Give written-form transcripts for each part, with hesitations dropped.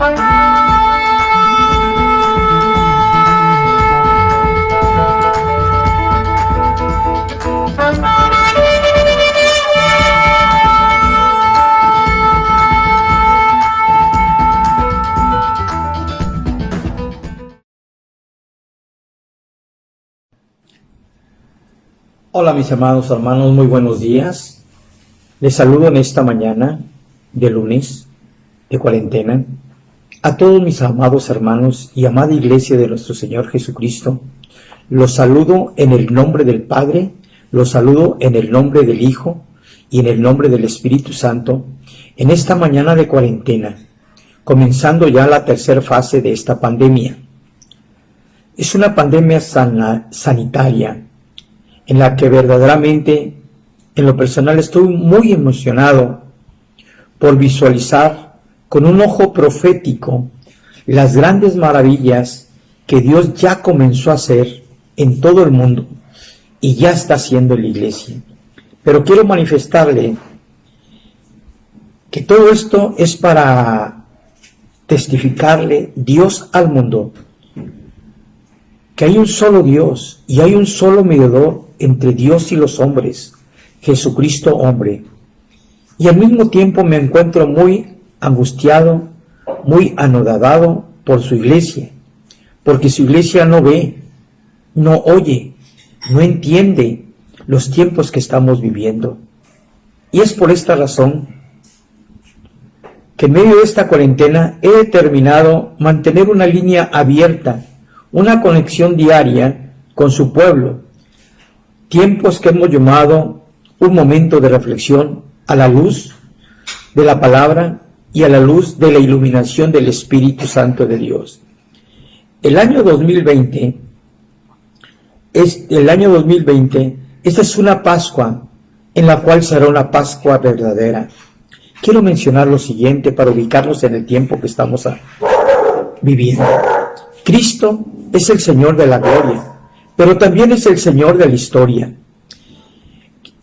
Hola mis amados hermanos, muy buenos días. Les saludo en esta mañana de lunes de cuarentena a todos mis amados hermanos y amada iglesia de nuestro Señor Jesucristo. Los saludo en el nombre del Padre, los saludo en el nombre del Hijo y en el nombre del Espíritu Santo en esta mañana de cuarentena, comenzando ya la tercera fase de esta pandemia. Es una pandemia sanitaria en la que verdaderamente, en lo personal, estoy muy emocionado por visualizar con un ojo profético las grandes maravillas que Dios ya comenzó a hacer en todo el mundo y ya está haciendo en la iglesia. Pero quiero manifestarle que todo esto es para testificarle Dios al mundo que hay un solo Dios y hay un solo mediador entre Dios y los hombres, Jesucristo hombre. Y al mismo tiempo me encuentro muy angustiado, muy anodadado por su iglesia, porque su iglesia no ve, no oye, no entiende los tiempos que estamos viviendo. Y es por esta razón que en medio de esta cuarentena he determinado mantener una línea abierta, una conexión diaria con su pueblo, tiempos que hemos llamado un momento de reflexión a la luz de la palabra y a la luz de la iluminación del Espíritu Santo de Dios. El año 2020, esta es una Pascua en la cual será una Pascua verdadera. Quiero mencionar lo siguiente para ubicarnos en el tiempo que estamos viviendo. Cristo es el Señor de la gloria, pero también es el Señor de la historia.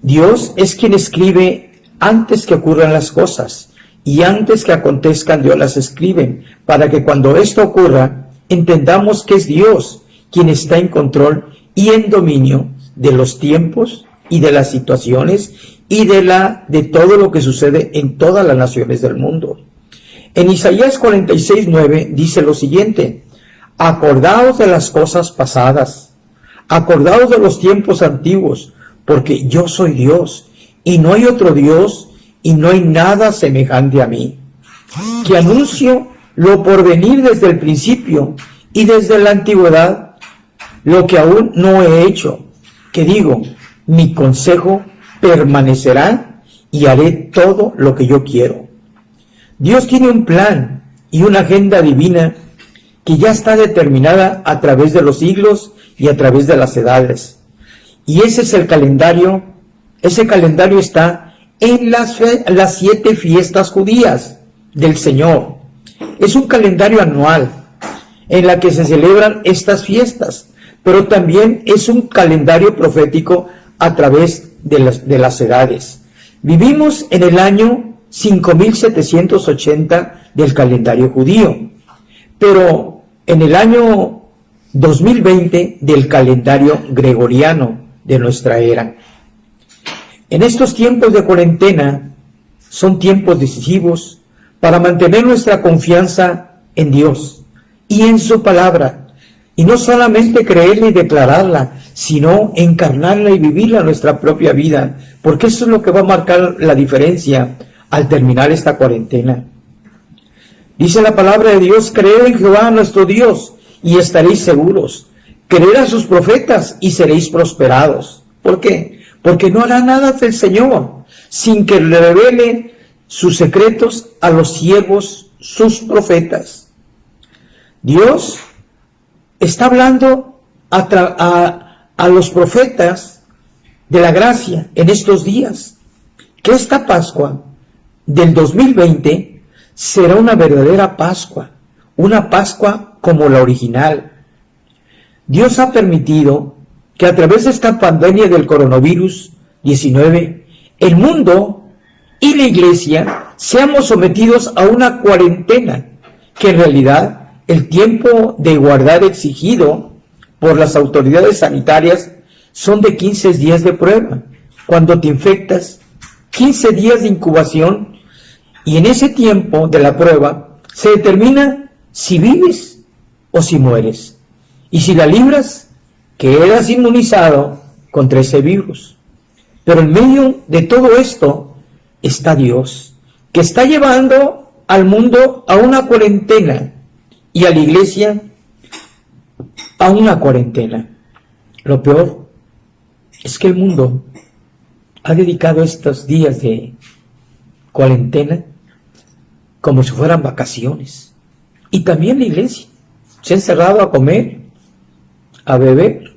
Dios es quien escribe antes que ocurran las cosas, y antes que acontezcan Dios las escribe, para que cuando esto ocurra, entendamos que es Dios quien está en control y en dominio de los tiempos y de las situaciones y de todo lo que sucede en todas las naciones del mundo. En Isaías 46:9 dice lo siguiente: acordaos de las cosas pasadas, acordaos de los tiempos antiguos, porque yo soy Dios, y no hay otro Dios, y no hay nada semejante a mí, que anuncio lo por venir desde el principio, y desde la antigüedad, lo que aún no he hecho, que digo, mi consejo permanecerá, y haré todo lo que yo quiero. Dios tiene un plan y una agenda divina que ya está determinada a través de los siglos y a través de las edades. Y ese es el calendario, ese calendario está en las 7 fiestas judías del Señor. Es un calendario anual en la que se celebran estas fiestas, pero también es un calendario profético a través de las edades. Vivimos en el año 5780 del calendario judío, pero en el año 2020 del calendario gregoriano de nuestra era. En estos tiempos de cuarentena son tiempos decisivos para mantener nuestra confianza en Dios y en su palabra, y no solamente creerla y declararla, sino encarnarla y vivirla en nuestra propia vida, porque eso es lo que va a marcar la diferencia al terminar esta cuarentena. Dice la palabra de Dios: creed en Jehová nuestro Dios y estaréis seguros. Creed a sus profetas y seréis prosperados. ¿Por qué? Porque no hará nada del Señor sin que le revele sus secretos a los siervos, sus profetas. Dios está hablando a los profetas de la gracia en estos días, que esta Pascua del 2020 será una verdadera Pascua, una Pascua como la original. Dios ha permitido que a través de esta pandemia del coronavirus 19, el mundo y la iglesia seamos sometidos a una cuarentena que en realidad el tiempo de guardar exigido por las autoridades sanitarias son de 15 días de prueba. Cuando te infectas, 15 días de incubación, y en ese tiempo de la prueba se determina si vives o si mueres. Y si la libras, quedas inmunizado contra ese virus. Pero en medio de todo esto está Dios, que está llevando al mundo a una cuarentena y a la iglesia a una cuarentena. Lo peor es que el mundo ha dedicado estos días de cuarentena como si fueran vacaciones. Y también la iglesia se ha encerrado a comer, a beber,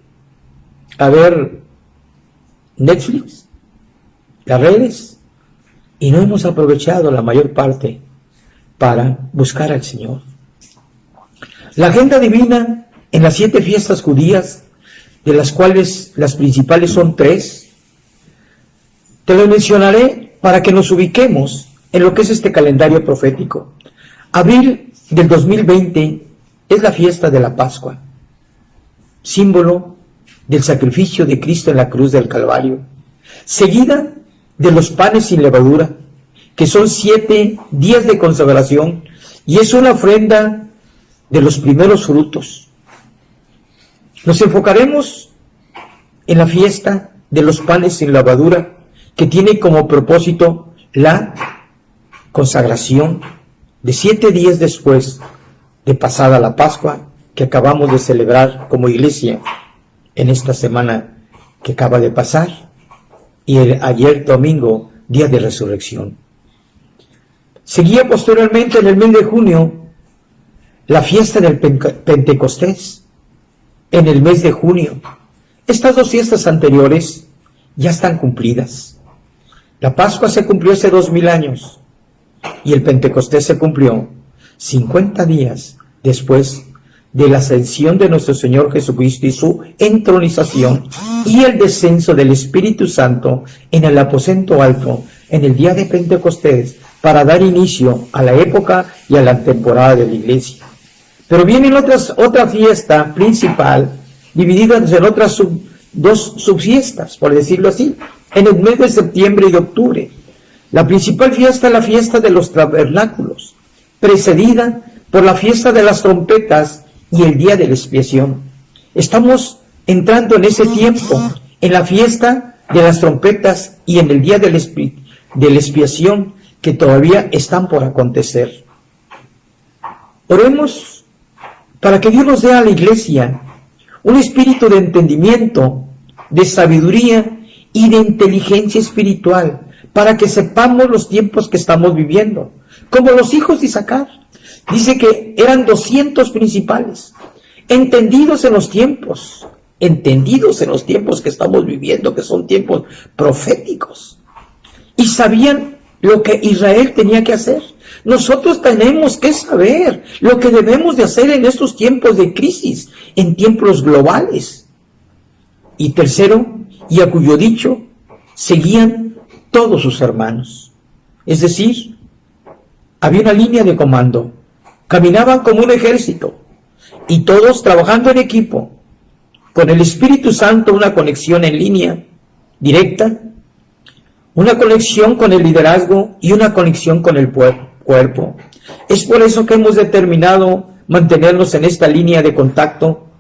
a ver Netflix, las redes, y no hemos aprovechado la mayor parte para buscar al Señor. La agenda divina en las 7 fiestas judías, de las cuales las principales son 3, te lo mencionaré para que nos ubiquemos en lo que es este calendario profético. Abril del 2020 es la fiesta de la Pascua, símbolo del sacrificio de Cristo en la cruz del Calvario, seguida de los panes sin levadura, que son 7 días de consagración, y es una ofrenda de los primeros frutos. Nos enfocaremos en la fiesta de los panes sin levadura, que tiene como propósito la consagración de 7 días después de pasada la Pascua, que acabamos de celebrar como iglesia en esta semana que acaba de pasar, y ayer domingo, día de resurrección. Seguía posteriormente en el mes de junio la fiesta del Pentecostés, en el mes de junio. Estas 2 fiestas anteriores ya están cumplidas. La Pascua se cumplió hace 2000 años y el Pentecostés se cumplió 50 días después de la ascensión de nuestro Señor Jesucristo y su entronización y el descenso del Espíritu Santo en el aposento alto en el día de Pentecostés, para dar inicio a la época y a la temporada de la iglesia. Pero vienen otra fiesta principal, dividida en otras 2 subfiestas, por decirlo así, en el mes de septiembre y de octubre. La principal fiesta es la fiesta de los tabernáculos, precedida por la fiesta de las trompetas y el día de la expiación. Estamos entrando en ese tiempo, en la fiesta de las trompetas y en el día de la expiación, que todavía están por acontecer. Oremos para que Dios nos dé a la iglesia un espíritu de entendimiento, de sabiduría y de inteligencia espiritual, para que sepamos los tiempos que estamos viviendo, como los hijos de Isaacar. Dice que eran 200 principales, entendidos en los tiempos que estamos viviendo, que son tiempos proféticos, y sabían lo que Israel tenía que hacer. Nosotros tenemos que saber lo que debemos de hacer en estos tiempos de crisis, en tiempos globales. Y tercero, y a cuyo dicho seguían todos sus hermanos. Es decir, había una línea de comando, caminaban como un ejército, y todos trabajando en equipo, con el Espíritu Santo, una conexión en línea directa, una conexión con el liderazgo y una conexión con el cuerpo. Es por eso que hemos determinado mantenernos en esta línea de contacto,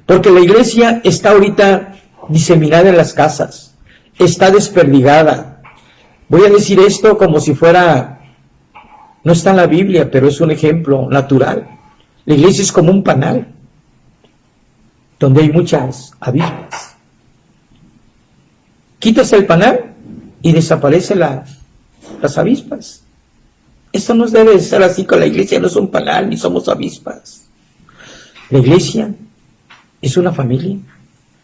porque la iglesia está ahorita diseminada en las casas, está desperdigada. Voy a decir esto como si fuera, no está en la Biblia, pero es un ejemplo natural. La iglesia es como un panal, donde hay muchas avispas. Quitas el panal y desaparecen las avispas. Esto no debe ser así con la iglesia, no es un panal, ni somos avispas. La iglesia es una familia,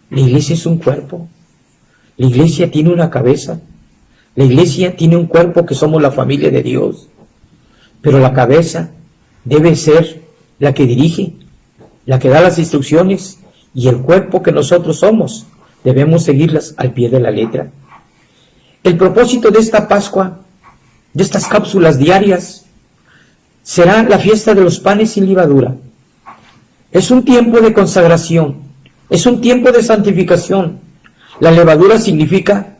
la iglesia es un cuerpo, la iglesia tiene una cabeza, la iglesia tiene un cuerpo que somos la familia de Dios, pero la cabeza debe ser la que dirige, la que da las instrucciones, y el cuerpo que nosotros somos, debemos seguirlas al pie de la letra. El propósito de esta Pascua, de estas cápsulas diarias, será la fiesta de los panes sin levadura. Es un tiempo de consagración, es un tiempo de santificación. La levadura significa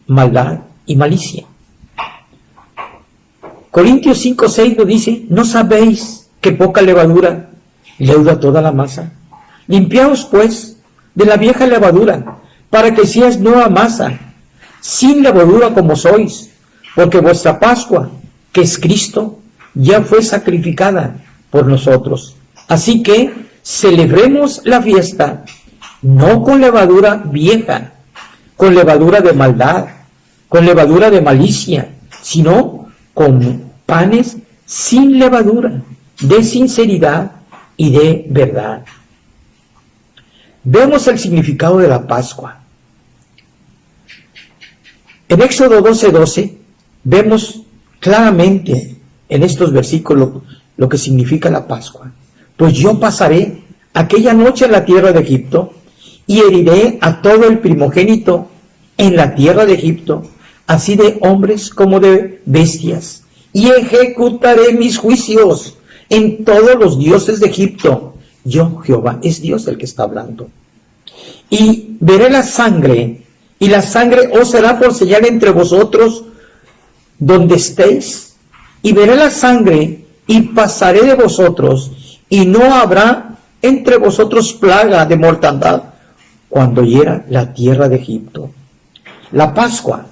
maldad y malicia. Corintios 5:6 nos dice: ¿no sabéis que poca levadura leuda toda la masa? Limpiaos pues de la vieja levadura, para que seáis nueva masa, sin levadura como sois, porque vuestra Pascua, que es Cristo, ya fue sacrificada por nosotros. Así que celebremos la fiesta, no con levadura vieja, con levadura de maldad, con levadura de malicia, sino con panes sin levadura, de sinceridad y de verdad. Vemos el significado de la Pascua. En Éxodo 12:12 vemos claramente en estos versículos lo que significa la Pascua. Pues yo pasaré aquella noche en la tierra de Egipto y heriré a todo el primogénito en la tierra de Egipto, así de hombres como de bestias, y ejecutaré mis juicios en todos los dioses de Egipto. Yo, Jehová, es Dios el que está hablando. Y veré la sangre, y la sangre os será por señal entre vosotros donde estéis, y veré la sangre, y pasaré de vosotros, y no habrá entre vosotros plaga de mortandad cuando hiera la tierra de Egipto. La Pascua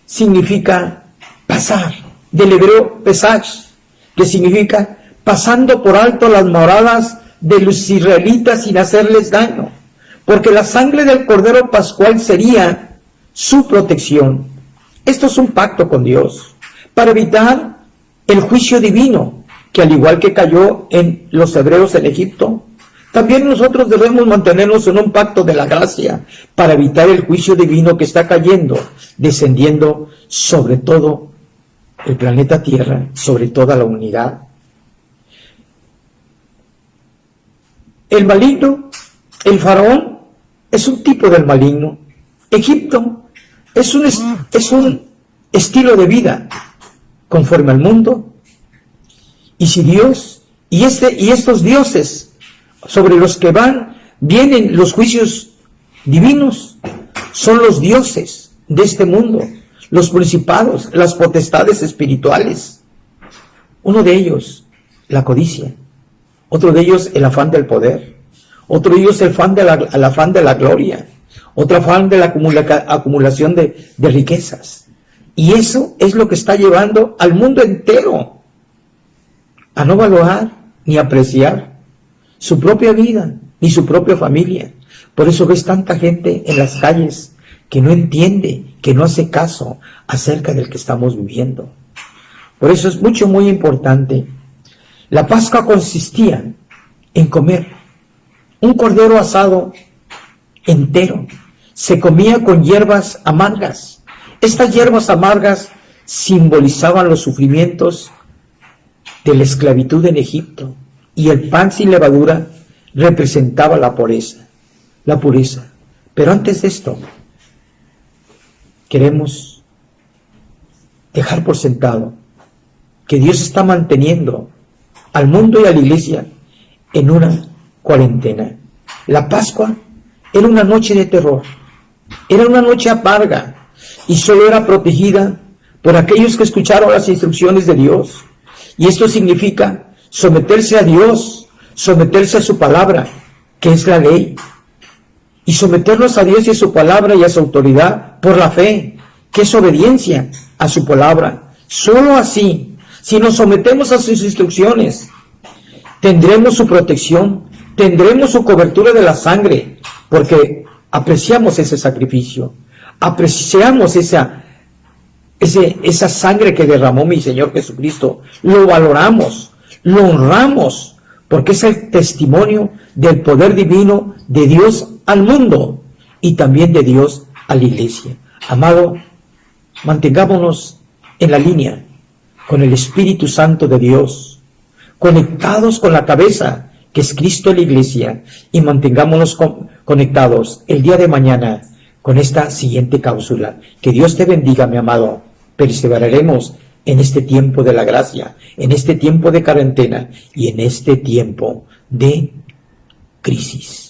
significa pasar, del hebreo pesach, que significa pasando por alto las moradas de los israelitas sin hacerles daño, porque la sangre del Cordero Pascual sería su protección. Esto es un pacto con Dios, para evitar el juicio divino, que al igual que cayó en los hebreos en Egipto, también nosotros debemos mantenernos en un pacto de la gracia, para evitar el juicio divino que está cayendo, descendiendo sobre todo el planeta Tierra, sobre toda la humanidad. El maligno, el faraón, es un tipo del maligno. Egipto es un estilo de vida conforme al mundo. Y si Dios y estos dioses sobre los que vienen los juicios divinos, son los dioses de este mundo, los principados, las potestades espirituales. Uno de ellos, la codicia. Otro de ellos, el afán del poder. Otro de ellos, el afán de la gloria. Otro afán de la acumulación de riquezas. Y eso es lo que está llevando al mundo entero a no valorar ni apreciar su propia vida ni su propia familia. Por eso ves tanta gente en las calles que no entiende, que no hace caso acerca del que estamos viviendo. Por eso es muy importante. La Pascua consistía en comer un cordero asado entero. Se comía con hierbas amargas. Estas hierbas amargas simbolizaban los sufrimientos de la esclavitud en Egipto, y el pan sin levadura representaba la pureza. Pero antes de esto, queremos dejar por sentado que Dios está manteniendo al mundo y a la iglesia en una cuarentena. La Pascua era una noche de terror, era una noche amarga, y solo era protegida por aquellos que escucharon las instrucciones de Dios. Y esto significa someterse a Dios, someterse a su palabra, que es la ley, y someternos a Dios y a su palabra y a su autoridad por la fe, que es obediencia a su palabra. Solo así, si nos sometemos a sus instrucciones, tendremos su protección, tendremos su cobertura de la sangre, porque apreciamos ese sacrificio, apreciamos esa sangre que derramó mi Señor Jesucristo, lo valoramos, lo honramos, porque es el testimonio del poder divino de Dios al mundo y también de Dios a la iglesia. Amado, mantengámonos en la línea con el Espíritu Santo de Dios, conectados con la cabeza que es Cristo en la iglesia, y mantengámonos conectados el día de mañana con esta siguiente cápsula. Que Dios te bendiga, mi amado. Perseveraremos en este tiempo de la gracia, en este tiempo de cuarentena y en este tiempo de crisis.